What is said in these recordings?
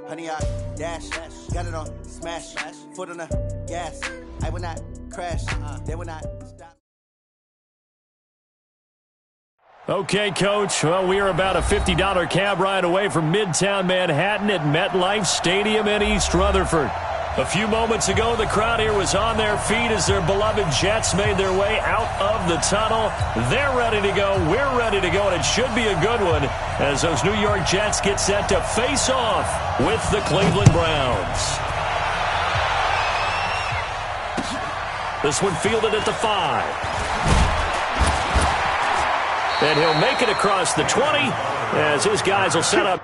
Honey, I dash, got it on smash, foot on the gas. I will not crash, they will not stop. Okay, Coach. Well, we are about a $50 cab ride away from Midtown Manhattan at MetLife Stadium in East Rutherford. A few moments ago, the crowd here was on their feet as their beloved Jets made their way out of the tunnel. They're ready to go. We're ready to go, and it should be a good one as those New York Jets get set to face off with the Cleveland Browns. This one fielded at the 5. And he'll make it across the 20 as his guys will set up.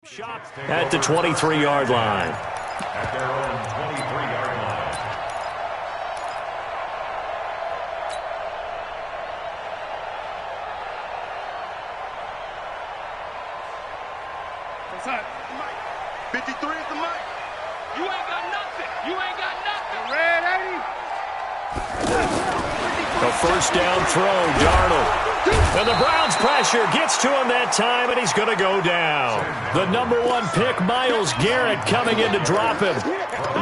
Shot at the 23-yard line. At their own 23-yard line. Inside. Mike. 53 is the mic. You ain't got nothing. You ain't got nothing. Red 80. A first down throw, Darnold. And the Browns pressure gets to him that time, and he's going to go down. The number 1 pick, Myles Garrett, coming in to drop him.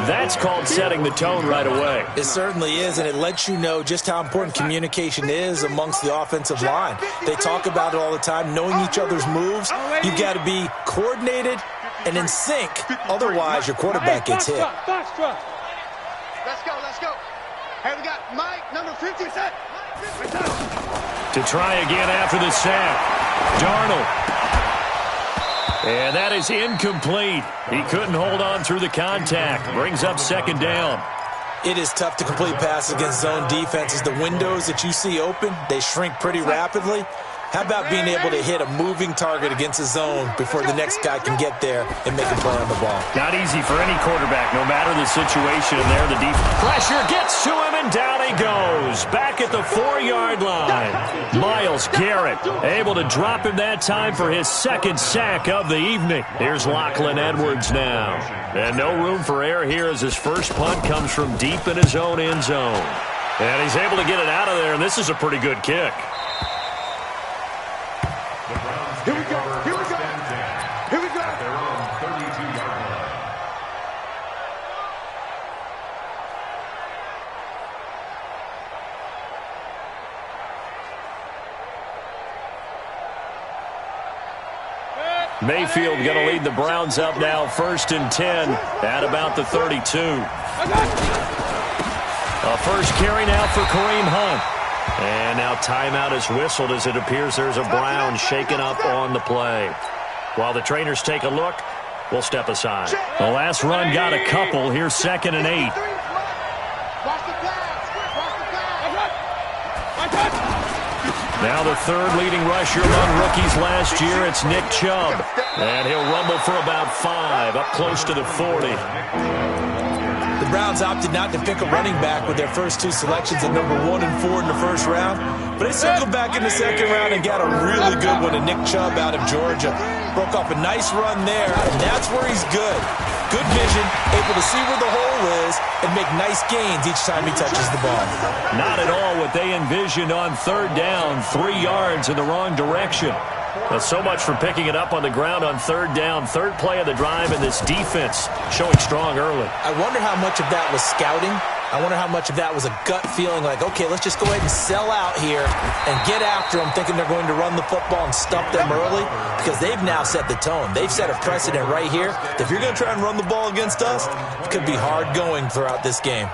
That's called setting the tone right away. It certainly is, and it lets you know just how important communication is amongst the offensive line. They talk about it all the time, knowing each other's moves. You've got to be coordinated and in sync. Otherwise, your quarterback gets hit. Let's go, let's go. Hey, we got Mike, number 50. To try again after the sack, Darnold. And that is incomplete. He couldn't hold on through the contact. Brings up second down. It is tough to complete passes against zone defenses. The windows that you see open, they shrink pretty rapidly. How about being able to hit a moving target against a zone before the next guy can get there and make a play on the ball? Not easy for any quarterback, no matter the situation. And there the defense pressure gets to him, and down he goes. Back at the 4-yard line. Myles Garrett able to drop him that time for his second sack of the evening. Here's Lachlan Edwards now. And no room for error here as his first punt comes from deep in his own end zone. And he's able to get it out of there, and this is a pretty good kick. Here we go. Here we go. Here we go. At their own 32-yard line. Mayfield going to lead the Browns up now, 1st and 10 at about the 32. A first carry now for Kareem Hunt. And now timeout is whistled as it appears there's a Brown shaken up on the play. While the trainers take a look, we'll step aside. The last run got a couple. Here's 2nd and 8. Now the third leading rusher among rookies last year, it's Nick Chubb. And he'll rumble for about 5, up close to the 40. The Browns opted not to pick a running back with their first 2 selections at number 1 and 4 in the first round. But they circled back in the second round and got a really good one to Nick Chubb out of Georgia. Broke off a nice run there, and that's where he's good. Good vision, able to see where the hole is, and make nice gains each time he touches the ball. Not at all what they envisioned on 3rd down, 3 yards in the wrong direction. Well, so much for picking it up on the ground on 3rd down. 3rd play of the drive, and this defense showing strong early. I wonder how much of that was scouting I wonder how much of that was a gut feeling like, okay, let's just go ahead and sell out here and get after them, thinking they're going to run the football and stump them early, because they've now set the tone. They've set a precedent right here. If you're going to try and run the ball against us, it could be hard going throughout this game.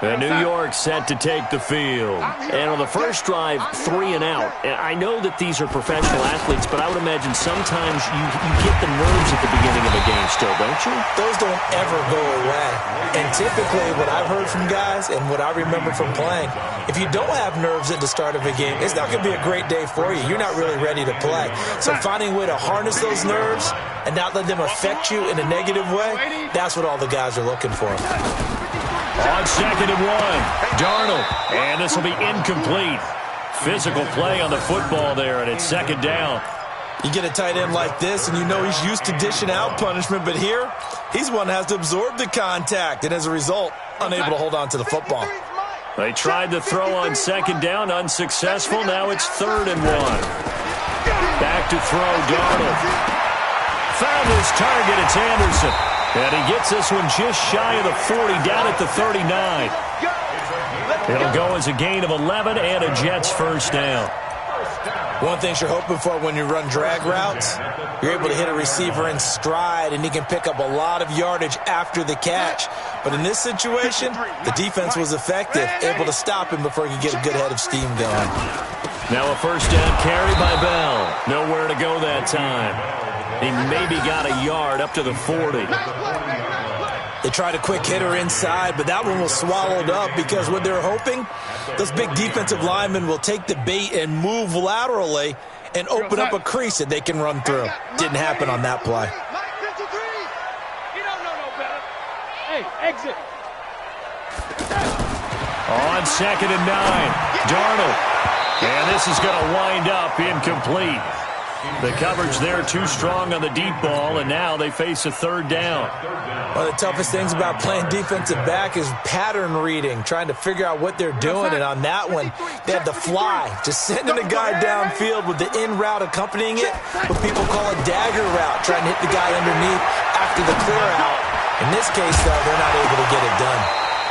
And New York set to take the field. And on the first drive, 3 and out. And I know that these are professional athletes, but I would imagine sometimes you get the nerves at the beginning of a game still, don't you? Those don't ever go away. And typically what I've heard from guys and what I remember from playing, if you don't have nerves at the start of a game, it's not going to be a great day for you. You're not really ready to play. So finding a way to harness those nerves and not let them affect you in a negative way, that's what all the guys are looking for. On 2nd and 1, Darnold. And this will be incomplete. Physical play on the football there, and it's 2nd down. You get a tight end like this, and you know he's used to dishing out punishment, but here, he's one that has to absorb the contact, and as a result, unable to hold on to the football. They tried to throw on 2nd down, unsuccessful. Now it's 3rd and 1. Back to throw, Darnold. Found his target, it's Anderson. And he gets this one just shy of the 40, down at the 39. It'll go as a gain of 11 and a Jets first down. One thing you're hoping for when you run drag routes, you're able to hit a receiver in stride, and he can pick up a lot of yardage after the catch. But in this situation, the defense was effective, able to stop him before he could get a good head of steam going. Now a first down carry by Bell. Nowhere to go that time. He maybe got a yard up to the 40. They tried a quick hitter inside, but that one was swallowed up because what they're hoping, those big defensive linemen will take the bait and move laterally and open up a crease that they can run through. Didn't happen on that play. Hey, exit. On 2nd and 9, Darnold. And this is going to wind up incomplete. The coverage there too strong on the deep ball, and now they face a 3rd down. One of the toughest things about playing defensive back is pattern reading, trying to figure out what they're doing. And on that one, they had the fly, just sending a guy downfield with the in route accompanying it, what people call a dagger route, trying to hit the guy underneath after the clear out. In this case, though, they're not able to get it done.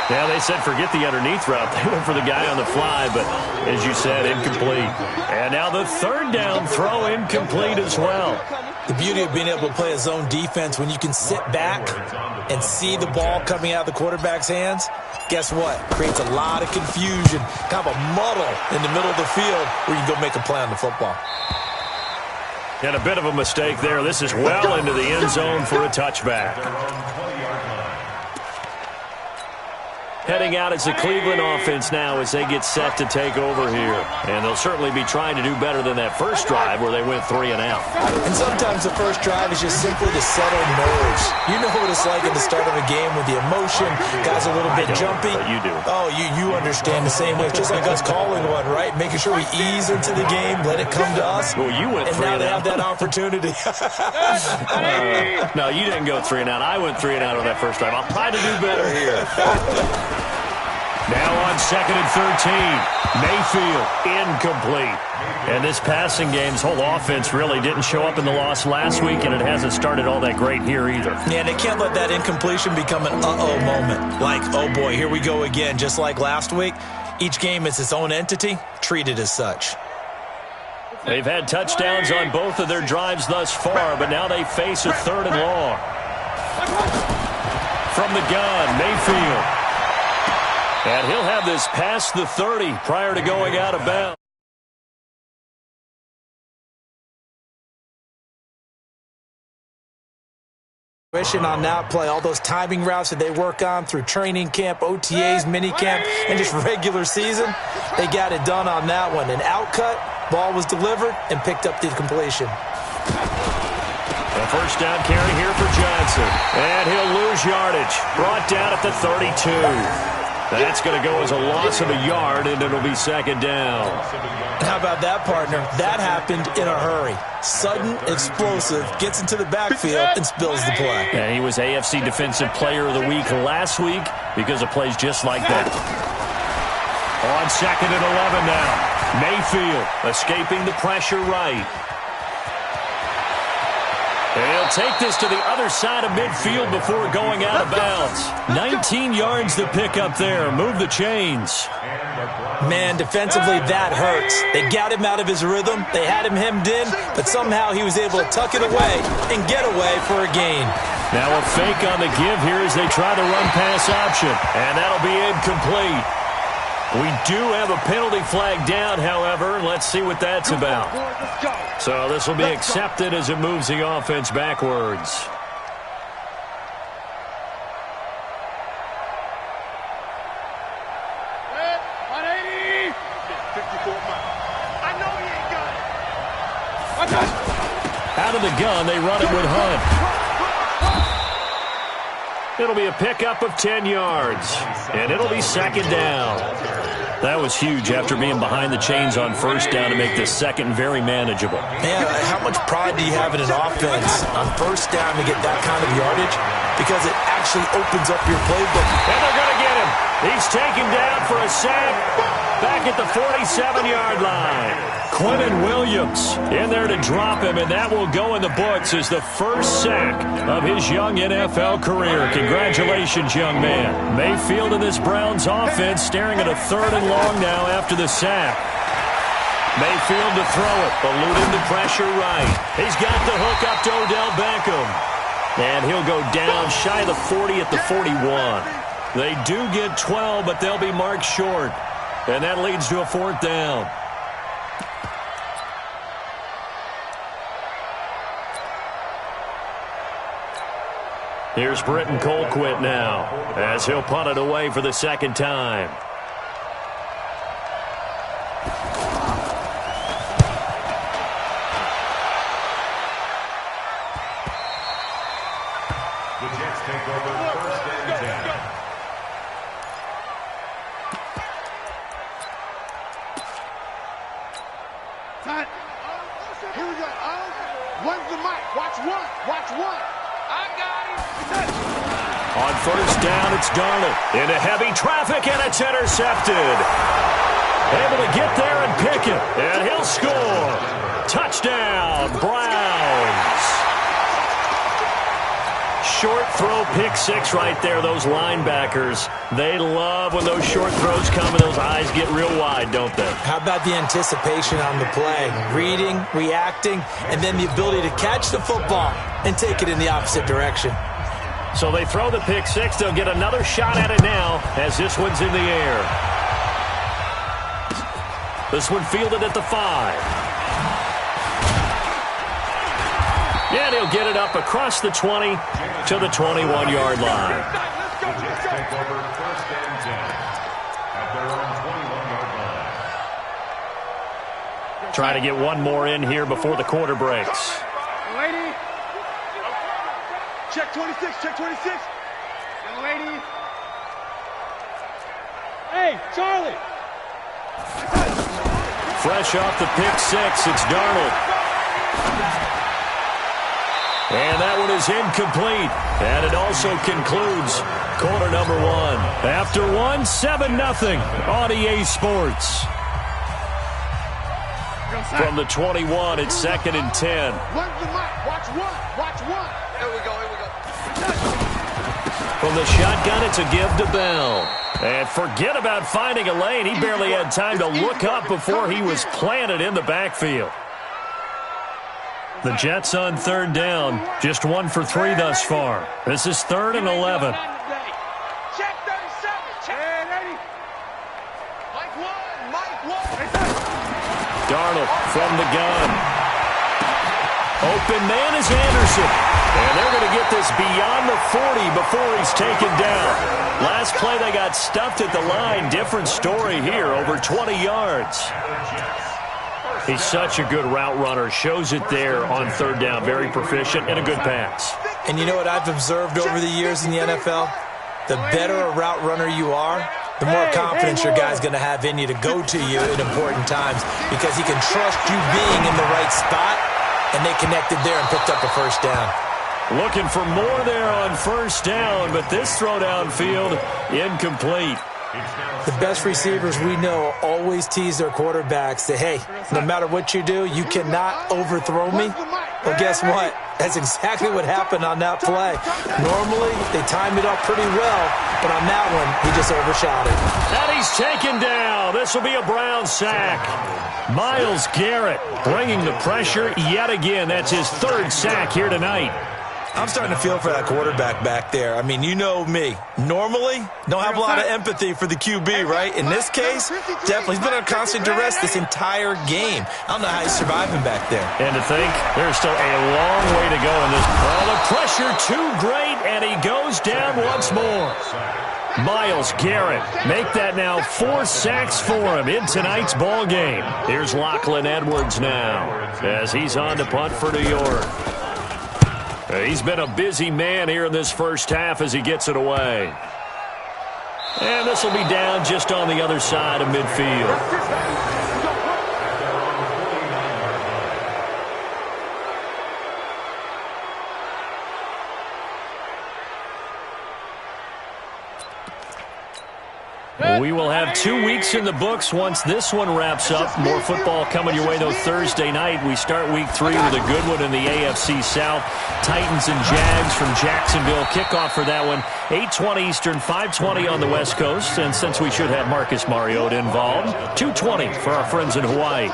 Yeah, they said forget the underneath route. They went for the guy on the fly, but as you said, incomplete. And now the 3rd down throw incomplete as well. The beauty of being able to play a zone defense when you can sit back and see the ball coming out of the quarterback's hands, guess what? Creates a lot of confusion, kind of a muddle in the middle of the field where you can go make a play on the football. And a bit of a mistake there. This is well into the end zone for a touchback. Heading out as the Cleveland offense now as they get set to take over here. And they'll certainly be trying to do better than that first drive where they went 3 and out. And sometimes the first drive is just simply to settle nerves. You know what it's like at the start of a game with the emotion. Guys are a little bit jumpy. But you do. Oh, you understand the same way. It's just like us calling one, right? Making sure we ease into the game, let it come to us. Well, you went 3 and and now out. they have that opportunity. No, you didn't go 3 and out. I went 3 and out on that first drive. I'll try to do better here. Now on 2nd and 13, Mayfield incomplete. And this passing game's whole offense really didn't show up in the loss last week, and it hasn't started all that great here either. Yeah, they can't let that incompletion become an uh-oh moment. Like, oh boy, here we go again. Just like last week, each game is its own entity, treated as such. They've had touchdowns on both of their drives thus far, but now they face a 3rd and long. From the gun, Mayfield. And he'll have this past the 30 prior to going out of bounds. On that play, all those timing routes that they work on through training camp, OTAs, minicamp, and just regular season, they got it done on that one. An outcut, ball was delivered, and picked up the completion. A first down carry here for Johnson. And he'll lose yardage. Brought down at the 32. That's going to go as a loss of a yard, and it'll be 2nd down. How about that, partner? That happened in a hurry. Sudden, explosive, gets into the backfield, and spills the play. And he was AFC Defensive Player of the Week last week because of plays just like that. On 2nd and 11 now. Mayfield escaping the pressure right. He'll they'll take this to the other side of midfield before going out of bounds. 19 yards to pick up there. Move the chains. Man, defensively, that hurts. They got him out of his rhythm. They had him hemmed in, but somehow he was able to tuck it away and get away for a gain. Now a fake on the give here as they try the run-pass option, and that'll be incomplete. We do have a penalty flag down, however. Let's see what that's about. So this will be accepted as it moves the offense backwards. Out of the gun, they run it with Hunt. It'll be a pickup of 10 yards, and it'll be second down. That was huge after being behind the chains on first down to make this second very manageable. Man, how much pride do you have in an offense on first down to get that kind of yardage? Because it actually opens up your playbook. And they're going to get him. He's taken down for a sack back at the 47-yard line. Quentin Williams in there to drop him, and that will go in the books as the first sack of his young NFL career. Congratulations, young man. Mayfield and this Browns offense staring at a 3rd and long now after the sack. Mayfield to throw it, eluding the pressure right. He's got the hook up to Odell Beckham. And he'll go down shy of the 40 at the 41. They do get 12, but they'll be marked short. And that leads to a 4th down. Here's Britton Colquitt now as he'll punt it away for the second time. The Jets take over 1st and 10. Time. Here we go. One's the mic. Watch one. Watch one. I got him. On first down, it's Darnold into heavy traffic, and it's intercepted. Able to get there and pick it, and he'll score. Touchdown, Browns. Short throw, pick six right there, those linebackers. They love when those short throws come and those eyes get real wide, don't they? How about the anticipation on the play? Reading, reacting, and then the ability to catch the football and take it in the opposite direction. So they throw the pick six. They'll get another shot at it now as this one's in the air. This one fielded at the 5. And he'll get it up across the 20 to the 21-yard line. The Jets take over 1st and 10 at their own 21-yard line. Trying to get one more in here before the quarter breaks. Lady. Check 26. Check 26. Young lady. Hey, Charlie. Fresh off the pick six, it's Darnold. And that one is incomplete. And it also concludes quarter number 1. After 7-0 on EA Sports. From the 21, it's 2nd and 10. One's the mic. Watch one. Watch one. Here we go. Here we go. From the shotgun, it's a give to Bell. And forget about finding a lane. He barely had time to look up before he was planted in the backfield. The Jets on 3rd down, just 1 for 3 thus far. This is 3rd and 11. Check 37. Check 80. Mike 1. Mike 1. Darnold from the gun. Open man is Anderson. And they're going to get this beyond the 40 before he's taken down. Last play they got stuffed at the line. Different story here, over 20 yards. He's such a good route runner. Shows it there on 3rd down. Very proficient and a good pass. And you know what I've observed over the years in the NFL? The better a route runner you are, the more confidence your guy's going to have in you to go to you at important times because he can trust you being in the right spot, and they connected there and picked up a first down. Looking for more there on 1st down, but this throw downfield incomplete. The best receivers we know always tease their quarterbacks that, hey, no matter what you do, you cannot overthrow me. Well, guess what? That's exactly what happened on that play. Normally, they timed it up pretty well, but on that one, he just overshot it. And he's taken down. This will be a Brown sack. Myles Garrett bringing the pressure yet again. That's his third sack here tonight. I'm starting to feel for that quarterback back there. I mean, you know me. Normally, don't have a lot of empathy for the QB, right? In this case, definitely. He's been under constant duress this entire game. I don't know how he's surviving back there. And to think, there's still a long way to go in this. Well, the pressure too great, and he goes down once more. Myles Garrett, make that now 4 sacks for him in tonight's ball game. Here's Lachlan Edwards now as he's on to punt for New York. He's been a busy man here in this first half as he gets it away. And this will be down just on the other side of midfield. We will have 2 weeks in the books once this one wraps up. More football coming your way, though, Thursday night. We start week 3 with a good one in the AFC South. Titans and Jags from Jacksonville. Kickoff for that one, 8:20 Eastern, 5:20 on the West Coast. And since we should have Marcus Mariota involved, 2:20 for our friends in Hawaii.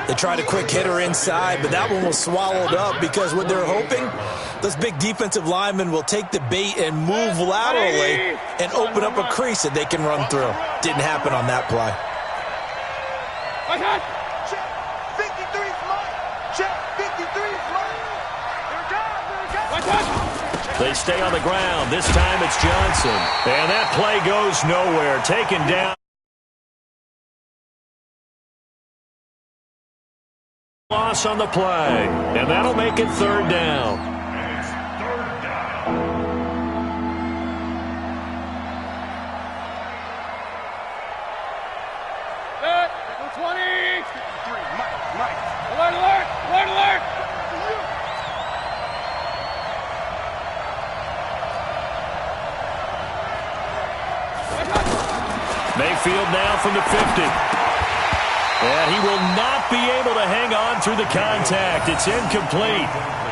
They tried a quick hitter inside, but that one was swallowed up because what they're hoping, those big defensive linemen will take the bait and move laterally and open up a crease that they can run through. Didn't happen on that play. They stay on the ground. This time it's Johnson. And that play goes nowhere. Taken down. Loss on the play, and that'll make it 3rd down. It's 3rd down. Set. 20. 53. Mike. Alert, alert. Alert, alert. Mayfield now from the 50. And he will not be able to hang on through the contact. It's incomplete.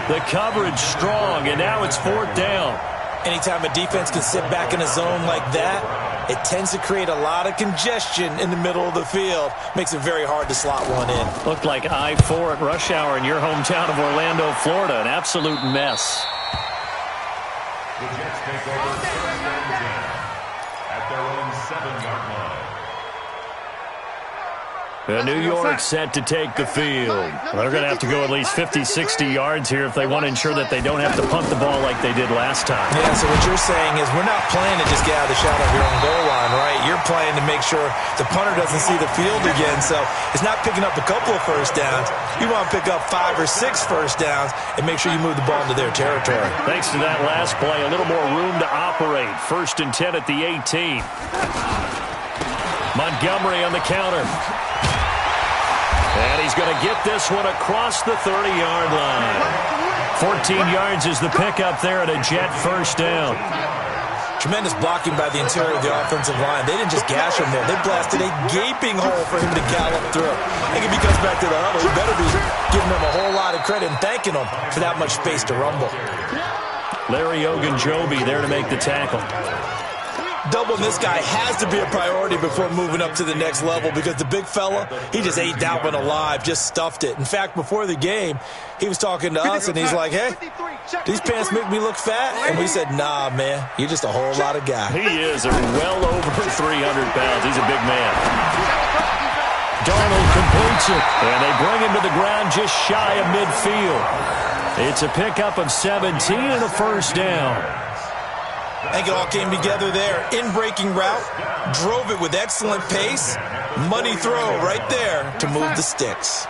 The coverage strong, and now it's 4th down. Anytime a defense can sit back in a zone like that, it tends to create a lot of congestion in the middle of the field. Makes it very hard to slot one in. Looked like I-4 at rush hour in your hometown of Orlando, Florida. An absolute mess. The Jets take over 3rd and 10 at their own 7-yard line. New York set to take the field. They're going to have to go at least 50, 60 yards here if they want to ensure that they don't have to punt the ball like they did last time. Yeah, so what you're saying is we're not playing to just get out of the shot of your own goal line, right? You're playing to make sure the punter doesn't see the field again. So it's not picking up a couple of first downs. You want to pick up 5 or 6 first downs and make sure you move the ball into their territory. Thanks to that last play, a little more room to operate. 1st and 10 at the 18. Montgomery on the counter. And he's going to get this one across the 30-yard line. 14 yards is the pickup there at a Jet 1st down. Tremendous blocking by the interior of the offensive line. They didn't just gash him there. They blasted a gaping hole for him to gallop through. I think if he comes back to the huddle, he better be giving him a whole lot of credit and thanking him for that much space to rumble. Larry Ogunjobi there to make the tackle. Doubling this guy has to be a priority before moving up to the next level because the big fella, he just ate that one alive, just stuffed it. In fact, before the game, he was talking to us, and he's like, hey, these pants make me look fat? And we said, nah, man, you're just a whole lot of guy. He is well over 300 pounds. He's a big man. Darnold completes it, and they bring him to the ground just shy of midfield. It's a pickup of 17 and a 1st down. I think it all came together there. In-breaking route, drove it with excellent pace. Money throw right there to move the sticks.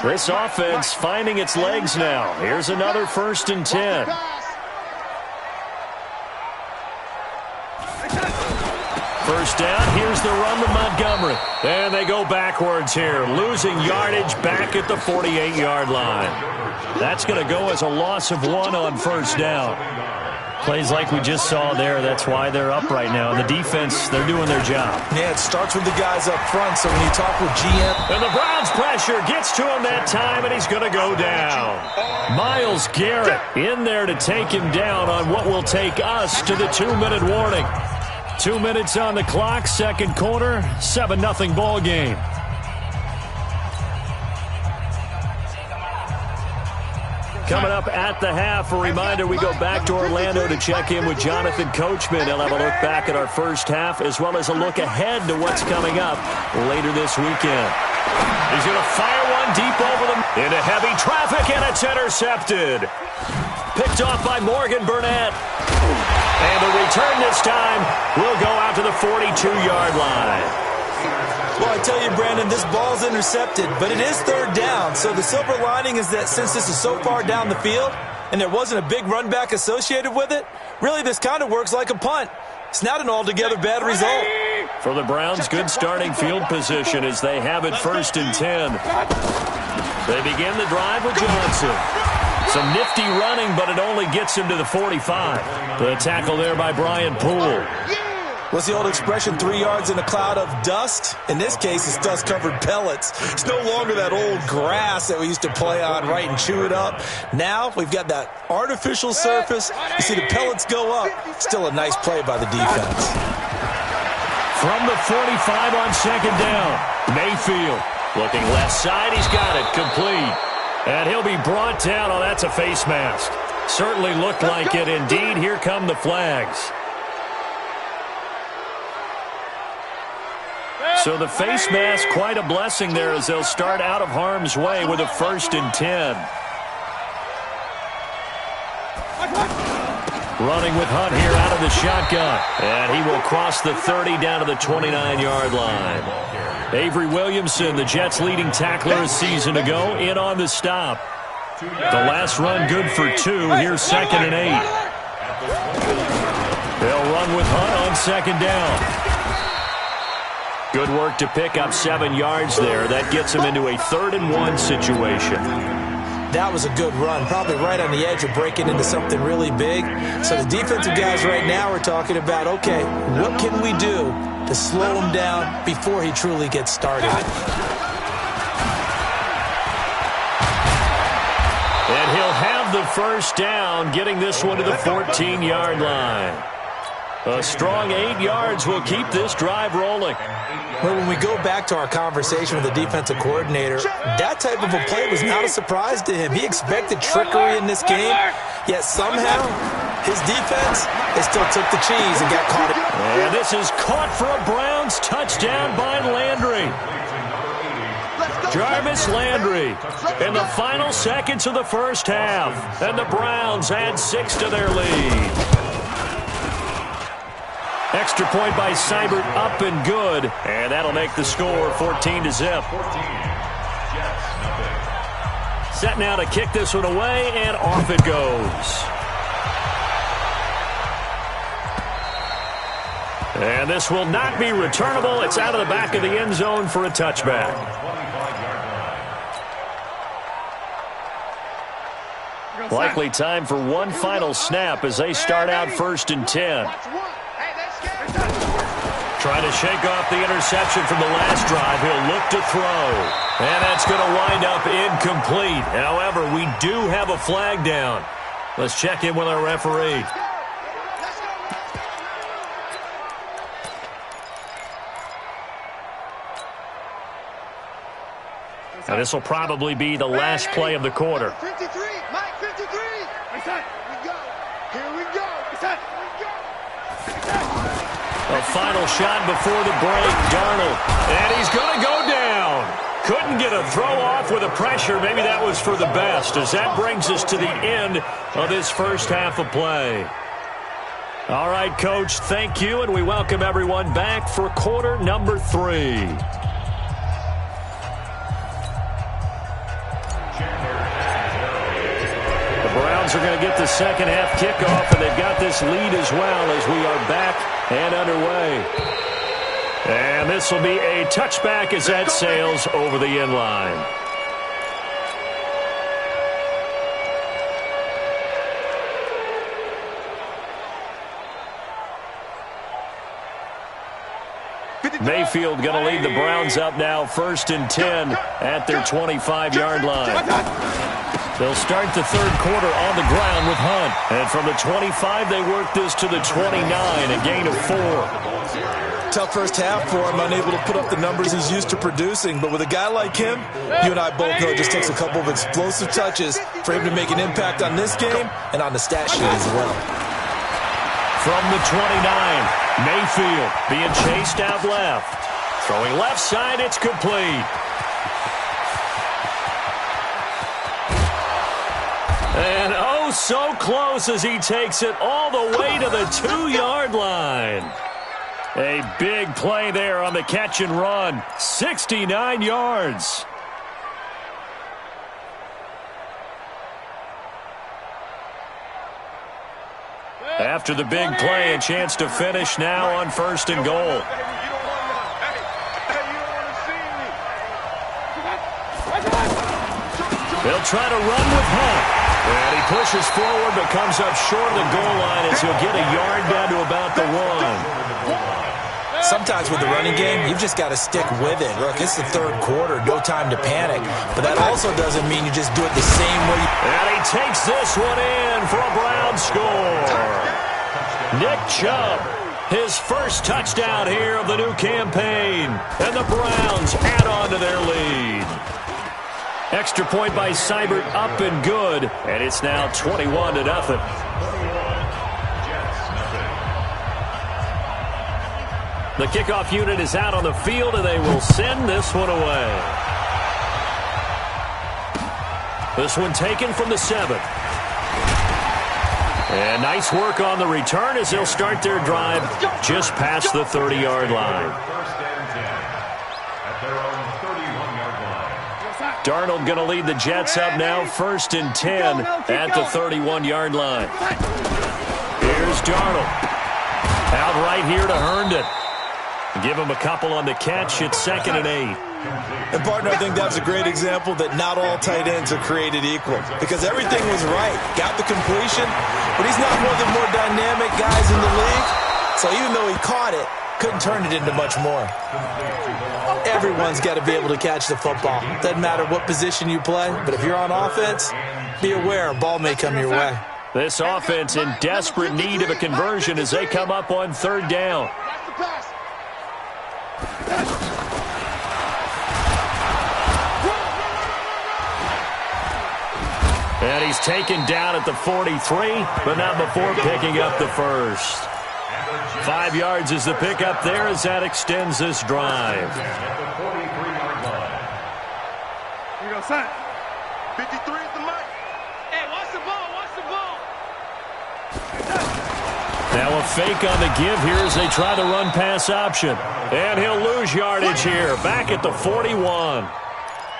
This offense finding its legs now. Here's another 1st and 10. First down, here's the run to Montgomery. And they go backwards here, losing yardage back at the 48-yard line. That's going to go as a loss of 1 on 1st down. Plays like we just saw there. That's why they're up right now. And the defense, they're doing their job. Yeah, it starts with the guys up front. So when you talk with GM. And the Browns pressure gets to him that time, and he's going to go down. Miles Garrett in there to take him down on what will take us to the 2-minute warning. 2 minutes on the clock, second quarter, 7-0 ball game. Coming up at the half, a reminder, we go back to Orlando to check in with Jonathan Coachman. He'll have a look back at our first half as well as a look ahead to what's coming up later this weekend. He's going to fire one deep over them into heavy traffic, and it's intercepted. Picked off by Morgan Burnett. And the return this time will go out to the 42-yard line. Well, I tell you, Brandon, this ball's intercepted, but it is third down. So the silver lining is that since this is so far down the field and there wasn't a big run back associated with it, really this kind of works like a punt. It's not an altogether bad result. For the Browns, good starting field position as they have it 1st and 10. They begin the drive with Johnson. Some nifty running, but it only gets him to the 45. The tackle there by Brian Poole. What's the old expression, 3 yards in a cloud of dust? In this case, it's dust-covered pellets. It's no longer that old grass that we used to play on, right, and chew it up. Now we've got that artificial surface. You see the pellets go up. Still a nice play by the defense. From the 45 on second down, Mayfield looking left side. He's got it complete. And he'll be brought down. Oh, that's a face mask. Certainly looked like it. Indeed, here come the flags. So the face mask, quite a blessing there as they'll start out of harm's way with a 1st and 10. Running with Hunt here out of the shotgun. And he will cross the 30 down to the 29-yard line. Avery Williamson, the Jets' leading tackler a season ago, in on the stop. The last run good for 2. Here's 2nd and 8. They'll run with Hunt on second down. Good work to pick up 7 yards there. That gets him into a 3rd and 1 situation. That was a good run, probably right on the edge of breaking into something really big. So the defensive guys right now are talking about, okay, what can we do to slow him down before he truly gets started? And he'll have the first down, getting this one to the 14-yard line. A strong 8 yards will keep this drive rolling. Well, when we go back to our conversation with the defensive coordinator, that type of a play was not a surprise to him. He expected trickery in this game, yet somehow his defense, they still took the cheese and got caught. And this is caught for a Browns touchdown by Landry. Jarvis Landry in the final seconds of the first half. And the Browns add 6 to their lead. Extra point by Seibert, up and good. And that'll make the score 14-0. Set now to kick this one away, and off it goes. And this will not be returnable. It's out of the back of the end zone for a touchback. Likely time for one final snap as they start out 1st and 10. Trying to shake off the interception from the last drive. He'll look to throw. And that's going to wind up incomplete. However, we do have a flag down. Let's check in with our referee. Now this will probably be the last play of the quarter. 53, Mike, 53. Here we go. Here we go. A final shot before the break. Darnold. And he's going to go down. Couldn't get a throw off with the pressure. Maybe that was for the best, as that brings us to the end of this first half of play. All right, Coach, thank you, and we welcome everyone back for quarter number 3. The Browns are going to get the second half kickoff, and they've got this lead as well as we are back and underway. And this will be a touchback as that sails over the end line. Mayfield going to lead the Browns up now, 1st and 10 at their 25-yard line. They'll start the third quarter on the ground with Hunt. And from the 25, they work this to the 29, a gain of 4. Tough first half for him, unable to put up the numbers he's used to producing. But with a guy like him, you and I both know it just takes a couple of explosive touches for him to make an impact on this game and on the stat sheet as well. From the 29, Mayfield being chased out left. Throwing left side, it's complete. And oh, so close as he takes it all the way to the 2-yard line. A big play there on the catch and run. 69 yards. After the big play, a chance to finish now on 1st and goal. They'll try to run with Hunt. And he pushes forward but comes up short of the goal line as he'll get a yard down to about the 1. Sometimes with the running game, you've just got to stick with it. Look, it's the third quarter, no time to panic. But that also doesn't mean you just do it the same way. And he takes this one in for a Brown score. Nick Chubb, his first touchdown here of the new campaign. And the Browns add on to their lead. Extra point by Seibert, up and good. And it's now 21-0. The kickoff unit is out on the field, and they will send this one away. This one taken from the 7. And nice work on the return as they'll start their drive just past the 30-yard line. Darnold going to lead the Jets up now, 1st and 10 at the 31-yard line. Here's Darnold. Out right here to Herndon. Give him a couple on the catch. It's 2nd and 8. And, partner, I think that's a great example that not all tight ends are created equal. Because everything was right. Got the completion, but he's not one of the more dynamic guys in the league. So even though he caught it, couldn't turn it into much more. Everyone's got to be able to catch the football. Doesn't matter what position you play, but if you're on offense, be aware a ball may come your way. This offense in desperate need of a conversion as they come up on 3rd down. And he's taken down at the 43, but not before picking up the first. 5 yards is the pickup there as that extends this drive. Here you go, son. 53 is the mic. Hey, watch the ball, watch the ball. Now a fake on the give here as they try the run-pass option. And he'll lose yardage here, back at the 41.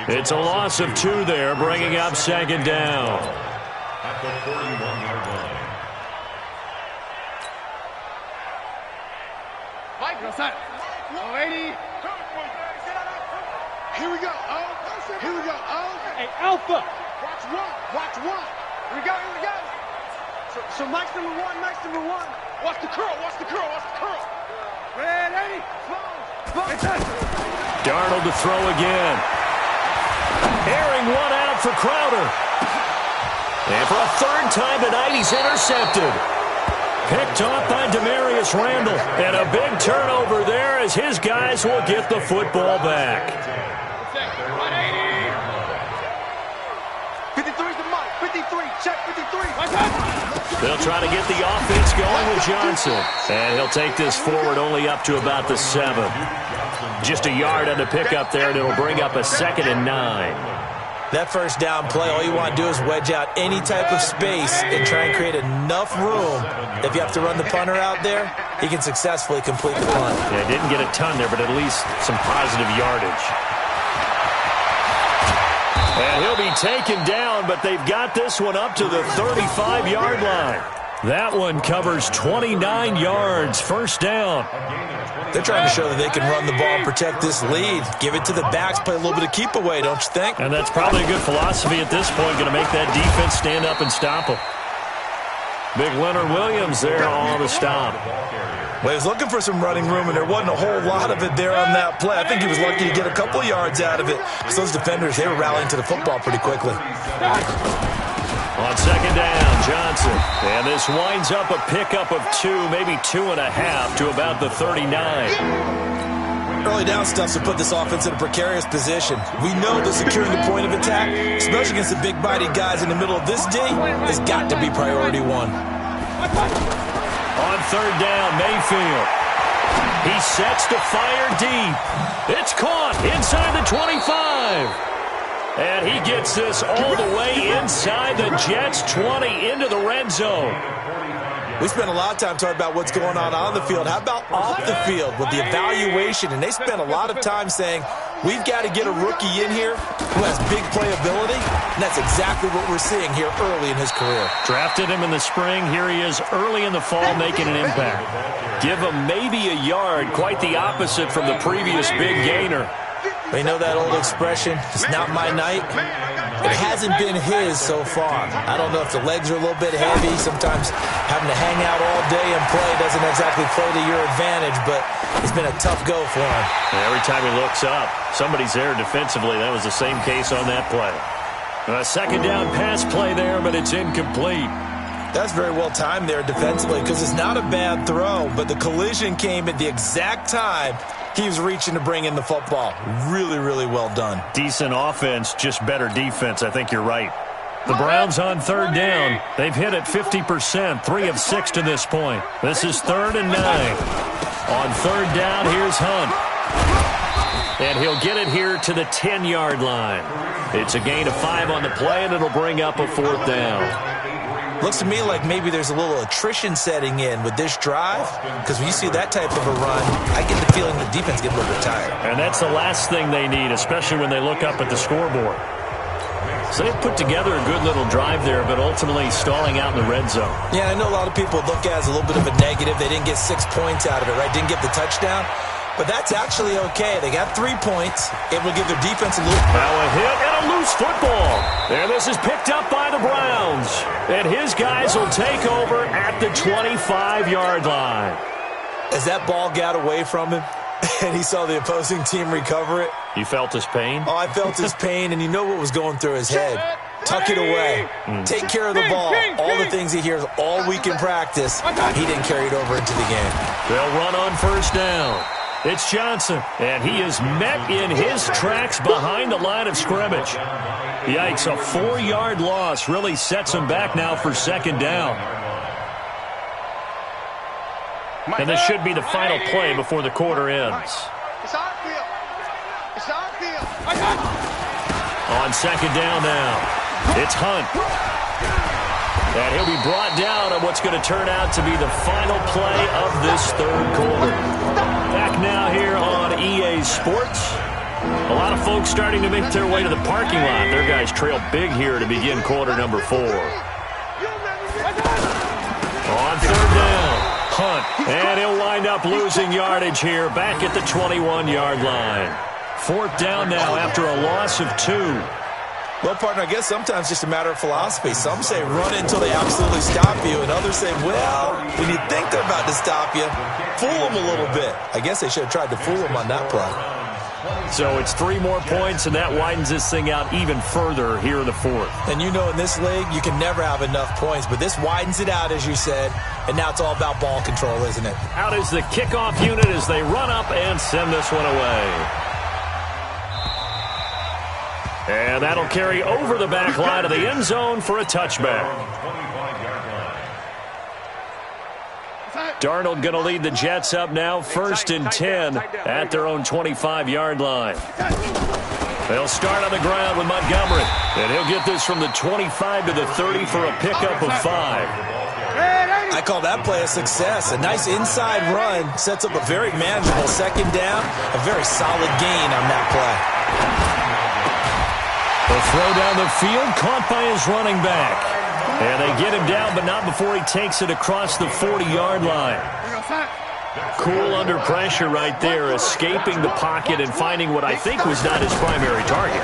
It's a loss of 2 there, bringing up 2nd down. At the 41-yard line. Mike, go, son. 80. Here we go. Oh, here we go. Oh. Hey, Alpha. Watch one. Watch one. Here we go. Here we go. So Mike's number 1. Mike's number 1. Watch the curl. Watch the curl. Watch the curl. Ready. Darnold to throw again. Airing one out for Crowder. And for a 3rd time tonight, he's intercepted. Picked off by Demarius Randall. And a big turnover there as his guys will get the football back. 53's the mic. 53. Check 53. They'll try to get the offense going with Johnson. And he'll take this forward only up to about the 7. Just a yard on the pickup there, and it'll bring up a 2nd and 9. That first down play, all you want to do is wedge out any type of space and try and create enough room. If you have to run the punter out there, he can successfully complete the punt. Yeah, didn't get a ton there, but at least some positive yardage. And he'll be taken down, but they've got this one up to the 35-yard line. That one covers 29 yards, 1st down. They're trying to show that they can run the ball and protect this lead. Give it to the backs, play a little bit of keep away, don't you think? And that's probably a good philosophy at this point, going to make that defense stand up and stop them. Big Leonard Williams there on the stop. Well, he was looking for some running room, and there wasn't a whole lot of it there on that play. I think he was lucky to get a couple yards out of it. Because those defenders, they were rallying to the football pretty quickly. On second down, Johnson. And this winds up a pickup of 2, maybe 2.5 to about the 39. Early down stuff to put this offense in a precarious position. We know that securing the point of attack, especially against the big-bodied guys in the middle of this D, has got to be priority one. On third down, Mayfield. He sets to fire deep. It's caught inside the 25. And he gets this all the way inside the Jets' 20 into the red zone. We spent a lot of time talking about what's going on the field. How about off the field with the evaluation? And they spent a lot of time saying, we've got to get a rookie in here who has big playability. And that's exactly what we're seeing here early in his career. Drafted him in the spring. Here he is early in the fall making an impact. Give him maybe a yard. Quite the opposite from the previous big gainer. They know that old expression, it's not my night. It hasn't been his so far. I don't know if the legs are a little bit heavy. Sometimes having to hang out all day and play doesn't exactly play to your advantage, but it's been a tough go for him. And every time he looks up, somebody's there defensively. That was the same case on that play. A second down pass play there, but it's incomplete. That's very well timed there defensively because it's not a bad throw, but the collision came at the exact time he was reaching to bring in the football. Really, really well done. Decent offense, just better defense. I think you're right. The Browns on third down. They've hit it 50%, 3 of 6 to this point. This is 3rd and 9. On third down, here's Hunt. And he'll get it here to the 10-yard line. It's a gain of 5 on the play, and it'll bring up a 4th down. Looks to me like maybe there's a little attrition setting in with this drive, because when you see that type of a run, I get the feeling the defense gets a little bit tired. And that's the last thing they need, especially when they look up at the scoreboard. So they've put together a good little drive there, but ultimately stalling out in the red zone. Yeah, I know a lot of people look at it as a little bit of a negative. They didn't get 6 points out of it, right? Didn't get the touchdown. But that's actually okay. They got 3 points. It will give their defense a little... Now a hit and a loose football. And this is picked up by the Browns. And his guys will take over at the 25-yard line. As that ball got away from him and he saw the opposing team recover it. You felt his pain? Oh, I felt his pain, and you know what was going through his head. Tuck it away. Take care of the ball. All the things he hears all week in practice, he didn't carry it over into the game. They'll run on first down. It's Johnson, and he is met in his tracks behind the line of scrimmage. Yikes, a 4-yard loss really sets him back now for second down. And this should be the final play before the quarter ends. It's our field. It's our field. On second down now, it's Hunt. And he'll be brought down on what's going to turn out to be the final play of this third quarter. Back now here on EA Sports. A lot of folks starting to make their way to the parking lot. Their guys trail big here to begin quarter number 4. On third down, Hunt. And he'll wind up losing yardage here back at the 21-yard line. 4th down now after a loss of 2. Well, partner, I guess sometimes just a matter of philosophy. Some say run until they absolutely stop you, and others say, well, when you think they're about to stop you, fool them a little bit. I guess they should have tried to fool them on that play. So it's 3 more points, and that widens this thing out even further here in the 4th. And you know in this league, you can never have enough points, but this widens it out, as you said, and now it's all about ball control, isn't it? Out is the kickoff unit as they run up and send this one away. And that'll carry over the back line of the end zone for a touchback. Darnold going to lead the Jets up now, 1st and 10 at their own 25-yard line. They'll start on the ground with Montgomery. And he'll get this from the 25 to the 30 for a pickup of 5. I call that play a success. A nice inside run sets up a very manageable second down. A very solid gain on that play. The throw down the field, caught by his running back. And they get him down, but not before he takes it across the 40-yard line. Cool under pressure right there, escaping the pocket and finding what I think was not his primary target.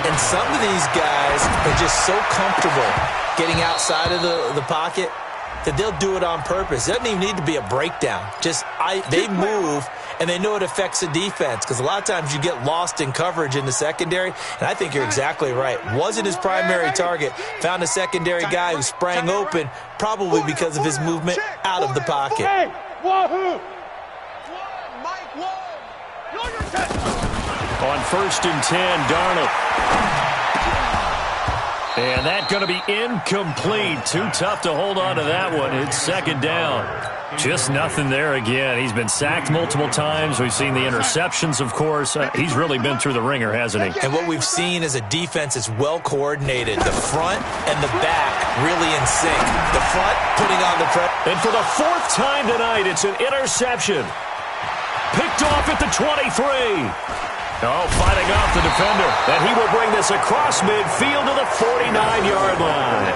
And some of these guys are just so comfortable getting outside of the pocket. that they'll do it on purpose. It doesn't even need to be a breakdown. They move, and they know it affects the defense because a lot of times you get lost in coverage in the secondary, and I think you're exactly right. Wasn't his primary target. Found a secondary guy who sprang open, probably because of his movement out of the pocket. Hey, wahoo! On 1st and 10, Darnold. And that's going to be incomplete. Too tough to hold on to that one. It's 2nd down. Just nothing there again. He's been sacked multiple times. We've seen the interceptions, of course. He's really been through the ringer, hasn't he? And what we've seen is a defense that's well coordinated. The front and the back really in sync. The front putting on the pressure. And for the 4th time tonight, it's an interception. Picked off at the 23. Oh, fighting off the defender. And he will bring this across midfield to the 49-yard line.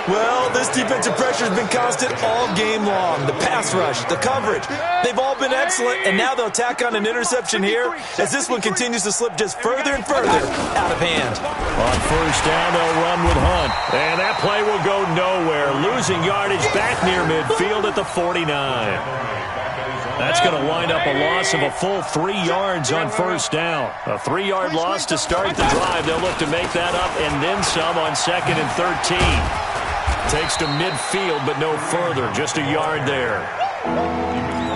Well, this defensive pressure has been constant all game long. The pass rush, the coverage, they've all been excellent, and now they'll tack on an interception here as this one continues to slip just further and further out of hand. On 1st down, they'll run with Hunt. And that play will go nowhere, losing yardage back near midfield at the 49. That's going to wind up a loss of a full 3 yards on 1st down. A 3-yard loss to start the drive. They'll look to make that up and then some on 2nd and 13. Takes to midfield, but no further. Just a yard there.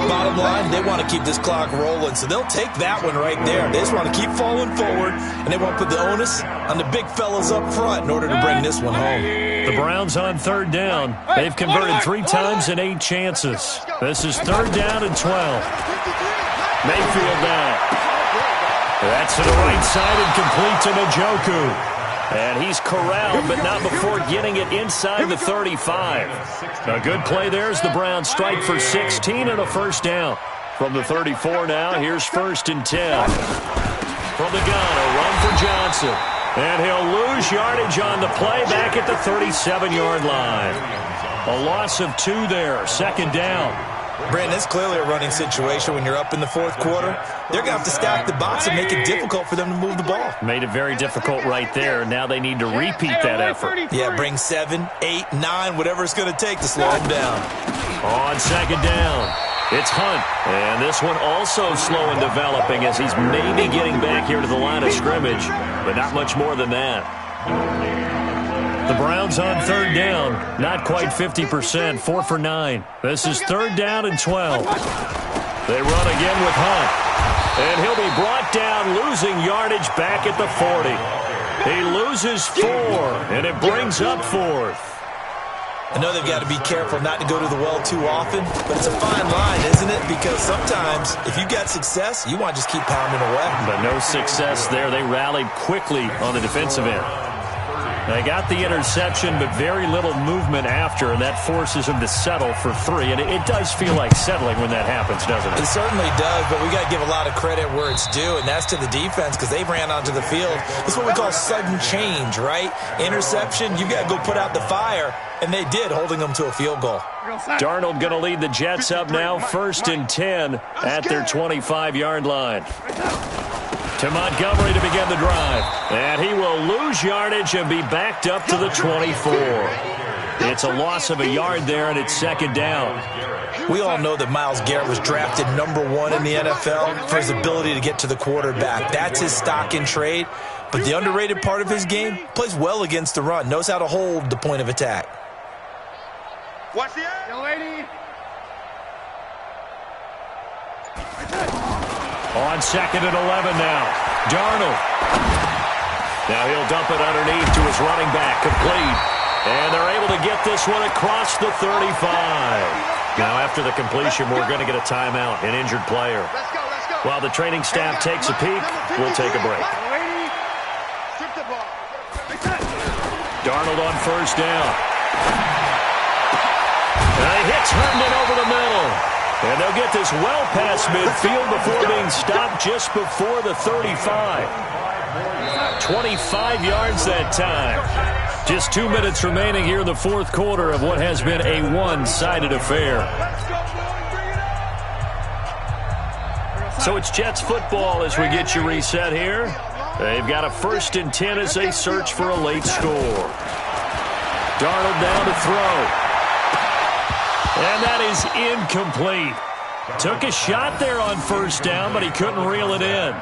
Bottom line, they want to keep this clock rolling, so they'll take that one right there. They just want to keep falling forward, and they want to put the onus on the big fellas up front in order to bring this one home. The Browns on 3rd down. They've converted 3 times in 8 chances. This is 3rd down and 12. Mayfield down. That's to the right side and complete to Njoku. And he's corralled, but not before getting it inside the 35. A good play there as the Browns strike for 16 and a 1st down. From the 34 now, here's 1st and 10. From the gun, a run for Johnson. And he'll lose yardage on the play back at the 37-yard line. A loss of 2 there, 2nd down. Brandon, it's clearly a running situation when you're up in the 4th quarter. They're going to have to stack the box and make it difficult for them to move the ball. Made it very difficult right there. Now they need to repeat that effort. Yeah, bring 7, 8, 9, whatever it's going to take to slow them down. On 2nd down, it's Hunt. And this one also slow in developing as he's maybe getting back here to the line of scrimmage, but not much more than that. The Browns on 3rd down, not quite 50%, 4 for 9. This is 3rd down and 12. They run again with Hunt. And he'll be brought down, losing yardage back at the 40. He loses 4, and it brings up 4th. I know they've got to be careful not to go to the well too often, but it's a fine line, isn't it? Because sometimes, if you got success, you want to just keep pounding away. But no success there. They rallied quickly on the defensive end. They got the interception, but very little movement after, and that forces them to settle for 3. And it does feel like settling when that happens, doesn't it? It certainly does, but we got to give a lot of credit where it's due, and that's to the defense because they ran onto the field. This is what we call sudden change, right? Interception, you got to go put out the fire, and they did, holding them to a field goal. Darnold going to lead the Jets up now, 1st and 10 at their 25-yard line. To Montgomery to begin the drive. And he will lose yardage and be backed up to the 24. It's a loss of a yard there, and it's 2nd down. We all know that Myles Garrett was drafted #1 in the NFL for his ability to get to the quarterback. That's his stock in trade. But the underrated part of his game, plays well against the run, knows how to hold the point of attack. Watch the end. Young lady. On 2nd and 11 now. Darnold. Now he'll dump it underneath to his running back. Complete. And they're able to get this one across the 35. Now after the completion, we're going to get a timeout, an injured player. Let's go, let's go. While the training staff takes a peek, we'll take a break. Strip the ball. Darnold on 1st down. And he hits Herndon over the middle. And they'll get this well past midfield before being stopped just before the 35. 25 yards that time. Just 2 minutes remaining here in the 4th quarter of what has been a one-sided affair. So it's Jets football as we get you reset here. They've got a 1st and 10 as they search for a late score. Darnold down to throw. And that is incomplete. Took a shot there on first down, but he couldn't reel it in.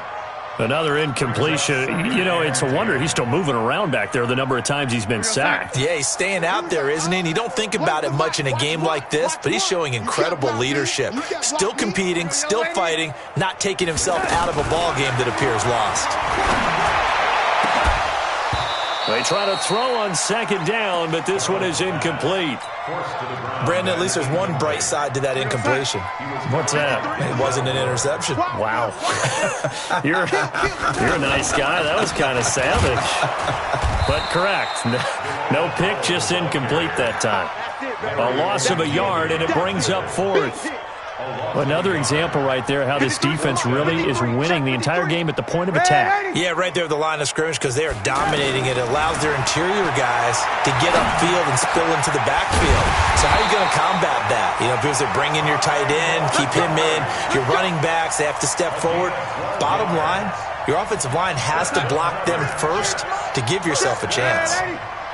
Another incompletion. You know, it's a wonder he's still moving around back there the number of times he's been sacked. Yeah, he's staying out there, isn't he? And you don't think about it much in a game like this, but he's showing incredible leadership. Still competing, still fighting, not taking himself out of a ball game that appears lost. They try to throw on second down, but this one is incomplete. Brandon, at least there's one bright side to that incompletion. What's that? It wasn't an interception. Wow. You're a nice guy. That was kind of savage. But correct. No pick, just incomplete that time. A loss of a yard, and it brings up fourth. Another example right there how this defense really is winning the entire game at the point of attack. Yeah, right there at the line of scrimmage because they are dominating it. It allows their interior guys to get upfield and spill into the backfield. So how are you going to combat that? You know, because they bring in your tight end, keep him in. Your running backs, they have to step forward. Bottom line, your offensive line has to block them first to give yourself a chance.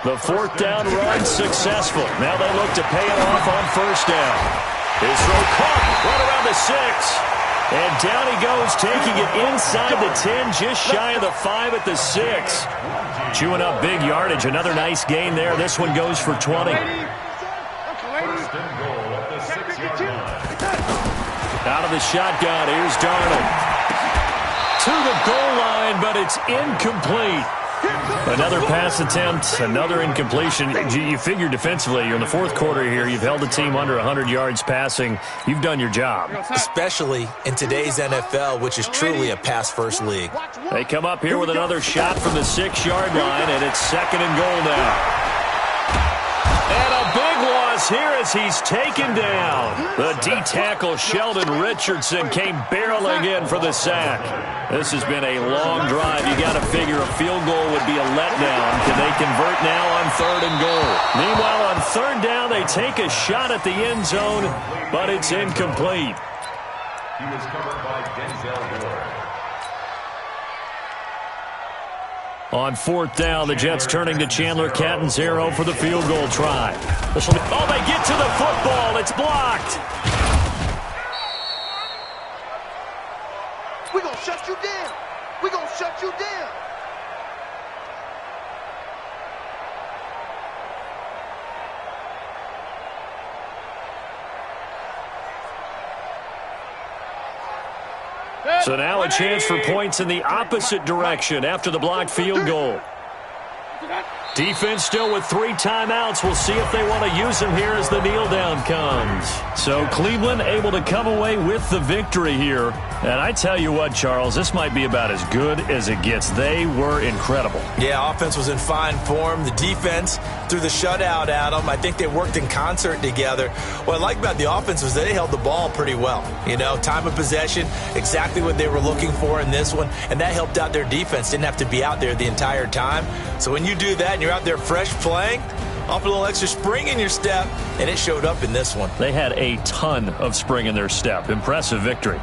The fourth down run successful. Now they look to pay it off on first down. His throw caught right around the 6. And down he goes, taking it inside the 10, just shy of the 5 at the 6. Chewing up big yardage. Another nice gain there. This one goes for 20. First and goal at the 6-yard line. Out of the shotgun, here's Darnold. To the goal line, but it's incomplete. Another pass attempt, another incompletion. You figure defensively, you're in the fourth quarter here. You've held the team under 100 yards passing. You've done your job. Especially in today's NFL, which is truly a pass-first league. They come up here with another shot from the 6-yard line, and it's second and goal now. And a big loss here as he's taken down. The D-tackle Sheldon Richardson came barreling in for the sack. This has been a long drive. You got to figure a field goal would be a letdown. Can they convert now on third and goal? Meanwhile, on third down, they take a shot at the end zone, but it's incomplete. He was covered by Denzel Ward. On fourth down, the Jets turning to Chandler Catanzaro for the field goal try. Oh, they get to the football. It's blocked. We're going to shut you down. We're going to shut you down. So now a chance for points in the opposite direction after the blocked field goal. Defense still with 3 timeouts. We'll see if they want to use them here as the kneel down comes. So Cleveland able to come away with the victory here. And I tell you what, Charles, this might be about as good as it gets. They were incredible. Yeah, offense was in fine form. The defense threw the shutout at them. I think they worked in concert together. What I like about the offense was they held the ball pretty well. You know, time of possession, exactly what they were looking for in this one. And that helped out their defense. Didn't have to be out there the entire time. So when you do that and you're out there fresh playing, off a little extra spring in your step, and it showed up in this one. They had a ton of spring in their step. Impressive victory.